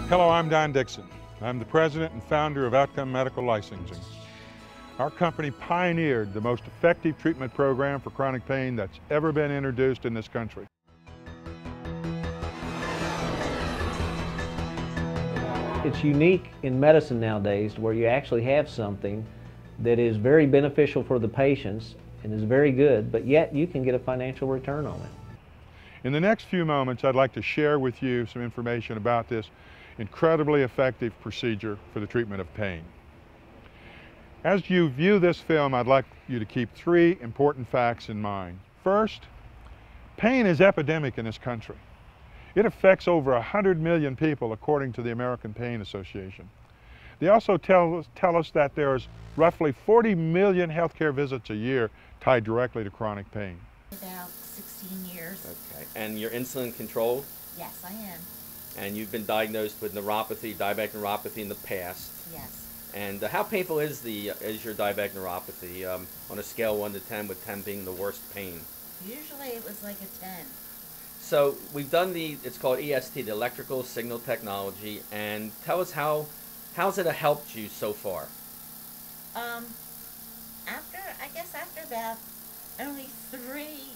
Hello, I'm Don Dixon. I'm the president and founder of Outcome Medical Licensing. Our company pioneered the most effective treatment program for chronic pain that's ever been introduced in this country. It's unique in medicine nowadays where you actually have something that is very beneficial for the patients and is very good, but yet you can get a financial return on it. In the next few moments, I'd like to share with you some information about this incredibly effective procedure for the treatment of pain. As you view this film, I'd like you to keep three important facts in mind. First, pain is epidemic in this country. It affects over 100 million people according to the American Pain Association. They also tell us that there's roughly 40 million healthcare visits a year tied directly to chronic pain. About 16 years. Okay, and you're insulin controlled? Yes, I am. And you've been diagnosed with neuropathy, diabetic neuropathy in the past. Yes. And how painful is your diabetic neuropathy on a scale 1 to 10, with 10 being the worst pain? Usually it was like a 10. So we've done it's called EST, the electrical signal technology, and tell us how's it helped you so far? After about only three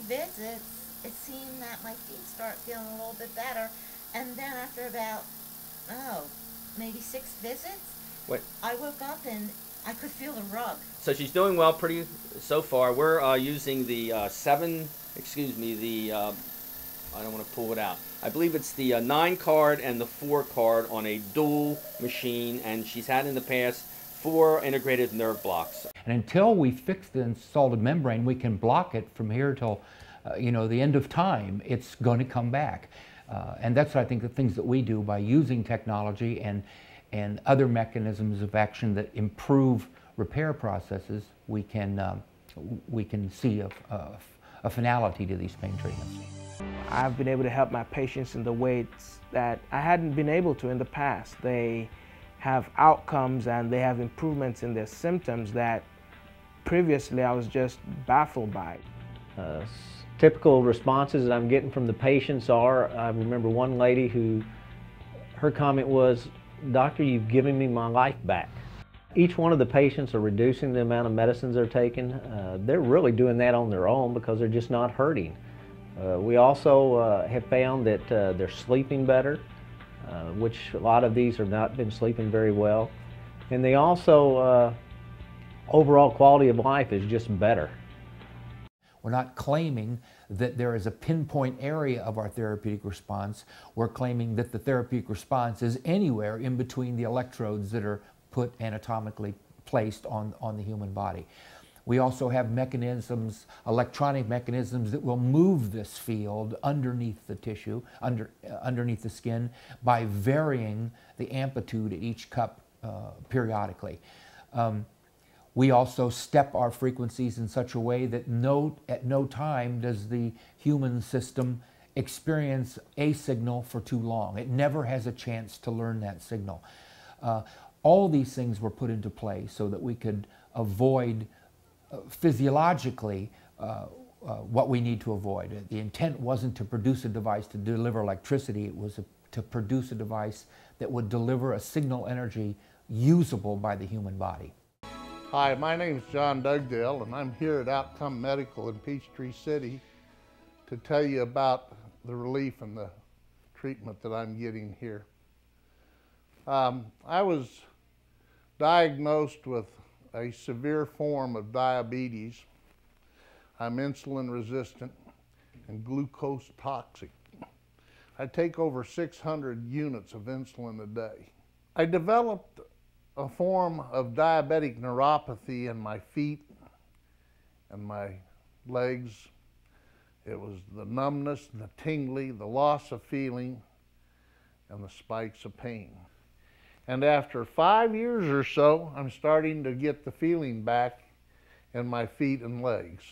visits, it seemed that my feet start feeling a little bit better, and then after about, maybe 6 visits, I woke up and I could feel the rug. So she's doing well so far. We're using the I don't want to pull it out. I believe it's the 9 card and the 4 card on a dual machine, and she's had in the past 4 integrated nerve blocks. And until we fix the insulated membrane, we can block it from here till the end of time. It's going to come back. And that's, I think, the things that we do by using technology and other mechanisms of action that improve repair processes. We can see a finality to these pain treatments. I've been able to help my patients in the ways that I hadn't been able to in the past. They have outcomes and they have improvements in their symptoms that previously I was just baffled by. Typical responses that I'm getting from the patients are, I remember one lady her comment was, "Doctor, you've given me my life back." Each one of the patients are reducing the amount of medicines they're taking. They're really doing that on their own because they're just not hurting. We also have found that they're sleeping better, which a lot of these have not been sleeping very well. And they also, overall quality of life is just better. We're not claiming that there is a pinpoint area of our therapeutic response. We're claiming that the therapeutic response is anywhere in between the electrodes that are put anatomically placed on the human body. We also have mechanisms, electronic mechanisms, that will move this field underneath the tissue, underneath the skin, by varying the amplitude at each cup periodically. We also step our frequencies in such a way that at no time does the human system experience a signal for too long. It never has a chance to learn that signal. All these things were put into play so that we could avoid physiologically what we need to avoid. The intent wasn't to produce a device to deliver electricity, it was to produce a device that would deliver a signal energy usable by the human body. Hi, my name is John Dugdale, and I'm here at Outcome Medical in Peachtree City to tell you about the relief and the treatment that I'm getting here. I was diagnosed with a severe form of diabetes. I'm insulin resistant and glucose toxic. I take over 600 units of insulin a day. I developed a form of diabetic neuropathy in my feet and my legs. It was the numbness, the tingly, the loss of feeling, and the spikes of pain. And after 5 years or so, I'm starting to get the feeling back in my feet and legs.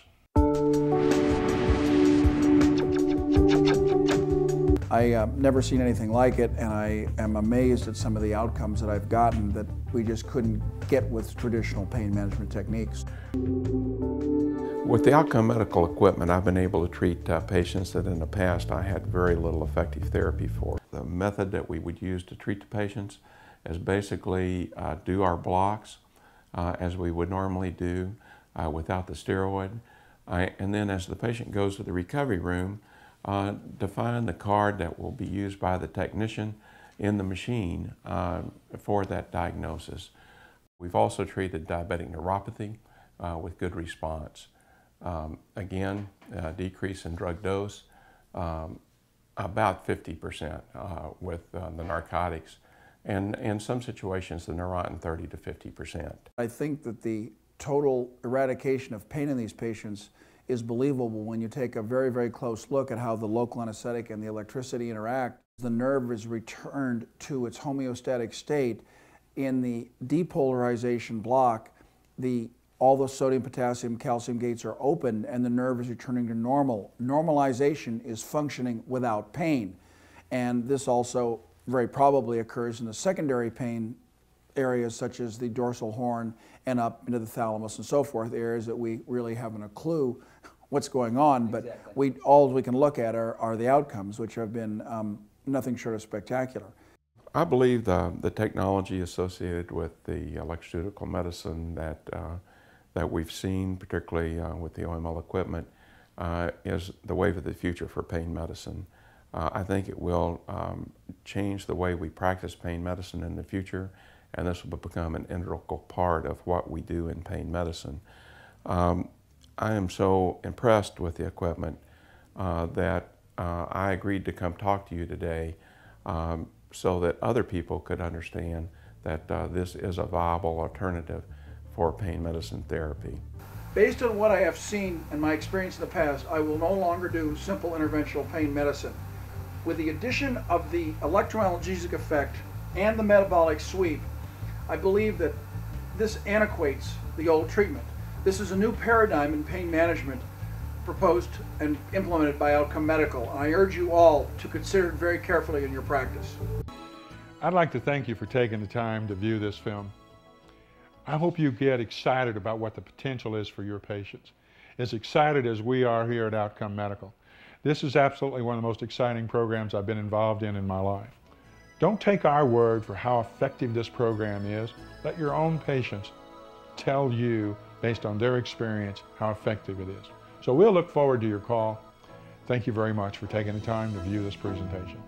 I never seen anything like it, and I am amazed at some of the outcomes that I've gotten that we just couldn't get with traditional pain management techniques. With the outcome medical equipment, I've been able to treat patients that in the past I had very little effective therapy for. The method that we would use to treat the patients is basically do our blocks as we would normally do without the steroid. And then as the patient goes to the recovery room, define the card that will be used by the technician in the machine for that diagnosis. We've also treated diabetic neuropathy with good response. Again, decrease in drug dose, about 50% with the narcotics, and in some situations the Neurontin 30 to 50%. I think that the total eradication of pain in these patients is believable when you take a very, very close look at how the local anesthetic and the electricity interact. The nerve is returned to its homeostatic state. In the depolarization block, all the sodium, potassium, calcium gates are open and the nerve is returning to normal. Normalization is functioning without pain. And this also very probably occurs in the secondary pain areas such as the dorsal horn and up into the thalamus and so forth, areas that we really haven't a clue what's going on, but exactly. all we can look at are the outcomes, which have been nothing short of spectacular. I believe the technology associated with the electroceutical medicine that we've seen, particularly with the OML equipment, is the wave of the future for pain medicine. I think it will change the way we practice pain medicine in the future, and this will become an integral part of what we do in pain medicine. I am so impressed with the equipment that I agreed to come talk to you today so that other people could understand that this is a viable alternative for pain medicine therapy. Based on what I have seen and my experience in the past, I will no longer do simple interventional pain medicine. With the addition of the electroanalgesic effect and the metabolic sweep, I believe that this antiquates the old treatment. This is a new paradigm in pain management proposed and implemented by Outcome Medical. I urge you all to consider it very carefully in your practice. I'd like to thank you for taking the time to view this film. I hope you get excited about what the potential is for your patients, as excited as we are here at Outcome Medical. This is absolutely one of the most exciting programs I've been involved in my life. Don't take our word for how effective this program is. Let your own patients tell you, based on their experience, how effective it is. So we'll look forward to your call. Thank you very much for taking the time to view this presentation.